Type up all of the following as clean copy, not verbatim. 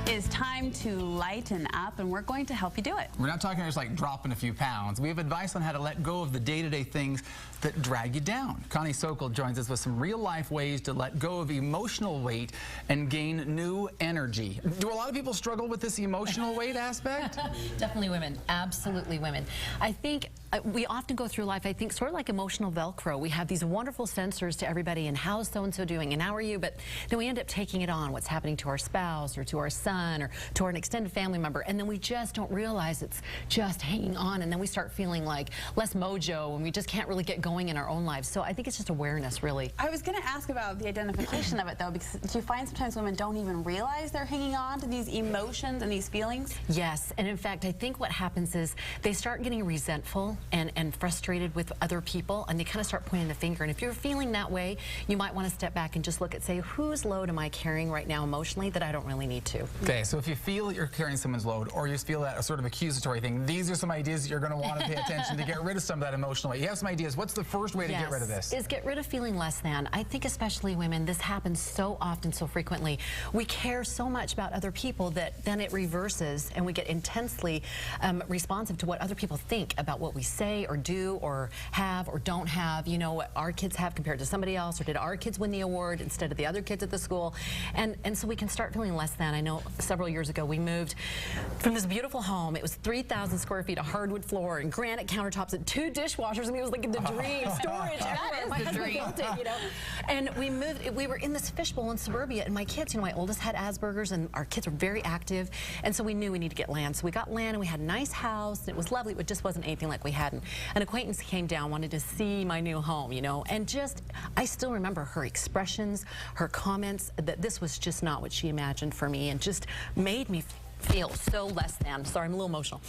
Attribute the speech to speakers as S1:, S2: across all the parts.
S1: is time to lighten up, and we're going to help you do it.
S2: We're not talking just like dropping a few pounds. We have advice on how to let go of the day-to-day things that drag you down. Connie Sokol joins us with some real-life ways to let go of emotional weight and gain new energy. Do a lot of people struggle with this emotional weight aspect?
S3: Definitely women. Absolutely women. I think we often go through life, I think, sort of like emotional Velcro. We have these wonderful sensors to everybody, and how's so-and-so doing, and how are you? But then we end up taking it on, what's happening to our spouse or to our son or to an extended family member, and then we just don't realize it's just hanging on, and then we start feeling like less mojo, and we just can't really get going in our own lives. So I think it's just awareness, really.
S1: I was going to ask about the identification of it, though, because do you find sometimes women don't even realize they're hanging on to these emotions and these feelings?
S3: Yes, and in fact, I think what happens is they start getting resentful and frustrated with other people, and they kind of start pointing the finger. And if you're feeling that way, you might want to step back and just look at, say, whose load am I carrying right now emotionally that I don't really need to?
S2: Okay, so if you feel that you're carrying someone's load, or you feel that a sort of accusatory thing, these are some ideas that you're going to want to pay attention to get rid of some of that emotional weight. You have some ideas. What's the first way to get rid of this?
S3: Is get rid of feeling less than. I think especially women, this happens so often, so frequently. We care so much about other people that then it reverses, and we get intensely responsive to what other people think about what we say or do or have or don't have, you know, what our kids have compared to somebody else, or did our kids win the award instead of the other kids at the school, and so we can start feeling less than. I know several years ago we moved from this beautiful home. It was 3,000 square feet of hardwood floor and granite countertops and 2 dishwashers. I mean, it was like the dream. Storage.
S1: That is
S3: my
S1: the
S3: husband
S1: dream.
S3: built it, you know. And we moved. We were in this fishbowl in suburbia, and my kids, you know, my oldest had Asperger's, and our kids were very active, and so we knew we needed to get land. So we got land, and we had a nice house, and it was lovely. It just wasn't anything like we had. An acquaintance came down, wanted to see my new home, you know, and just, I still remember her expressions, her comments, that this was just not what she imagined for me, and just made me feel so less than. Sorry, I'm a little emotional.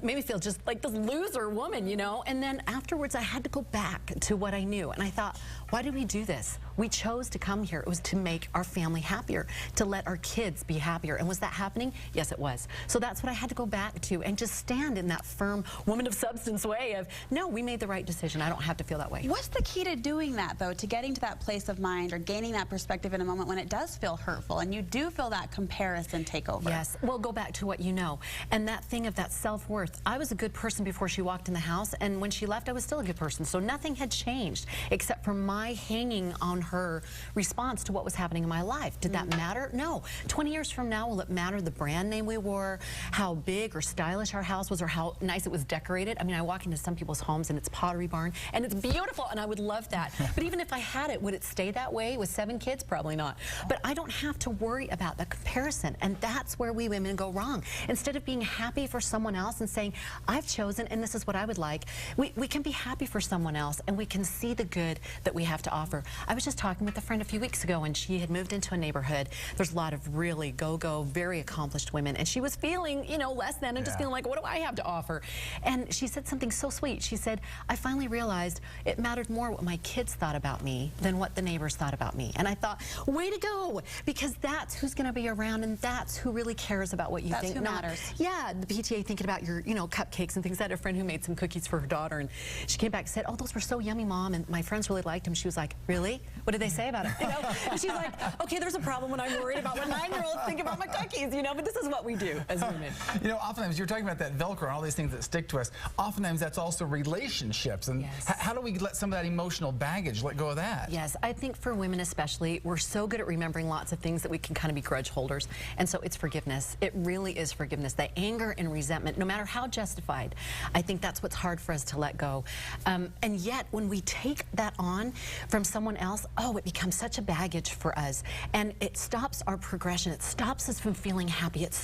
S3: Made me feel just like this loser woman, you know. And then afterwards, I had to go back to what I knew. And I thought, why did we do this? We chose to come here. It was to make our family happier, to let our kids be happier. And was that happening? Yes, it was. So that's what I had to go back to, and just stand in that firm woman of substance way of, no, we made the right decision. I don't have to feel that way.
S1: What's the key to doing that, though, to getting to that place of mind or gaining that perspective in a moment when it does feel hurtful and you do feel that comparison take over?
S3: Yes. Well, go back to what you know, and that thing of that self-worth. I was a good person before she walked in the house, and when she left, I was still a good person. So nothing had changed except for my hanging on her response to what was happening in my life. Did that matter? No. 20 years from now, will it matter the brand name we wore, how big or stylish our house was, or how nice it was decorated? I mean, I walk into some people's homes and it's Pottery Barn, and it's beautiful, and I would love that. But even if I had it, would it stay that way with 7 kids? Probably not. But I don't have to worry about the comparison, and that's where we women go wrong. Instead of being happy for someone else and saying, I've chosen and this is what I would like, we can be happy for someone else, and we can see the good that we have to offer. I was just talking with a friend a few weeks ago, and she had moved into a neighborhood. There's a lot of really go-go, very accomplished women, and she was feeling, you know, less than, and just feeling like, what do I have to offer? And she said something so sweet. She said, I finally realized it mattered more what my kids thought about me than what the neighbors thought about me. And I thought, way to go, because that's who's going to be around, and that's who really cares about what you think.
S1: That's who matters.
S3: Yeah, the PTA thinking about your, you know, cupcakes and things. I had a friend who made some cookies for her daughter, and she came back and said, oh, those were so yummy, Mom, and my friends really liked them. She was like, really? What did they say about it? You know? And she's like, okay, there's a problem when I'm worried about what 9-year-olds think about my cookies, you know, but this is what we do as women.
S2: You know, oftentimes, you're talking about that Velcro and all these things that stick to us. Oftentimes, that's also relationships. And how do we let some of that emotional baggage, let go of that?
S3: Yes, I think for women especially, we're so good at remembering lots of things that we can kind of be grudge holders. And so it's forgiveness. It really is forgiveness. The anger and resentment, no matter how justified, I think that's what's hard for us to let go. And yet, when we take that on from someone else, oh, it becomes such a baggage for us. And it stops our progression. It stops us from feeling happy. It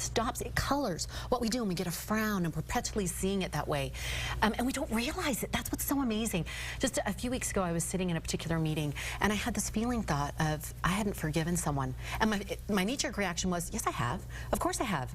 S3: colors what we do, and we get a frown and perpetually seeing it that way. And we don't realize it. That's what's so amazing. Just a few weeks ago, I was sitting in a particular meeting, and I had this feeling thought of, I hadn't forgiven someone. And my knee-jerk reaction was, yes, I have. Of course I have.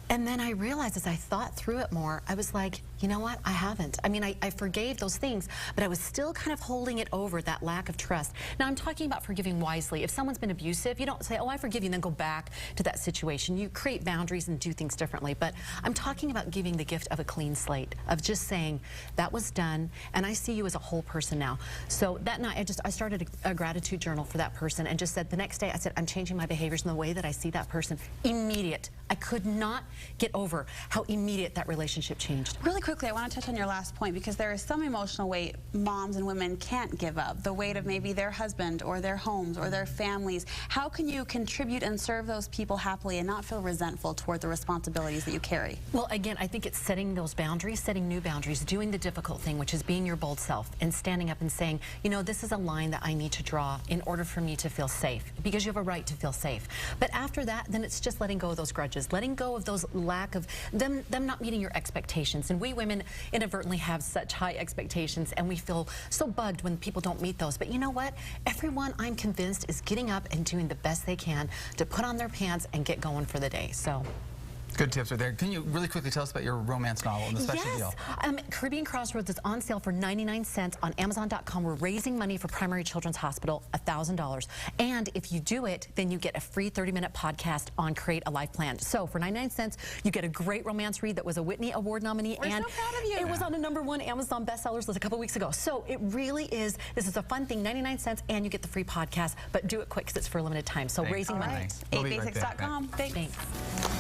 S3: And then I realized as I thought through it more, I was like, you know what? I haven't. I mean, I forgave those things, but I was still kind of holding it over, that lack of trust. Now, I'm talking about forgiving wisely. If someone's been abusive, you don't say, oh, I forgive you, and then go back to that situation. You create boundaries and do things differently. But I'm talking about giving the gift of a clean slate, of just saying, that was done, and I see you as a whole person now. So that night, I started a gratitude journal for that person and just said, the next day, I said, I'm changing my behaviors in the way that I see that person. Immediate. I could not get over how immediate that relationship changed.
S1: Really quickly, I want to touch on your last point, because there is some emotional weight moms and women can't give up. The weight of maybe their husband or their homes or their families. How can you contribute and serve those people happily and not feel resentful toward the responsibilities that you carry?
S3: Well, again, I think it's setting those boundaries, setting new boundaries, doing the difficult thing, which is being your bold self and standing up and saying, you know, this is a line that I need to draw in order for me to feel safe, because you have a right to feel safe. But after that, then it's just letting go of those grudges, letting go of those lack of them not meeting your expectations. And we women inadvertently have such high expectations, and we feel so bugged when people don't meet those. But you know what? Everyone, I'm convinced, is getting up and doing the best they can to put on their pants and get going for the day. So.
S2: Good tips are there. Can you really quickly tell us about your romance novel and the special deal?
S3: Yes. Caribbean Crossroads is on sale for 99 cents on Amazon.com. We're raising money for Primary Children's Hospital, $1,000. And if you do it, then you get a free 30-minute podcast on Create a Life Plan. So for 99 cents, you get a great romance read that was a Whitney Award nominee.
S1: We're so proud of you.
S3: It was on a #1 Amazon bestsellers list a couple weeks ago. So it really is, this is a fun thing, 99 cents, and you get the free podcast. But do it quick, because it's for a limited time. So raising money.
S1: Right. 8basics.com. Thanks.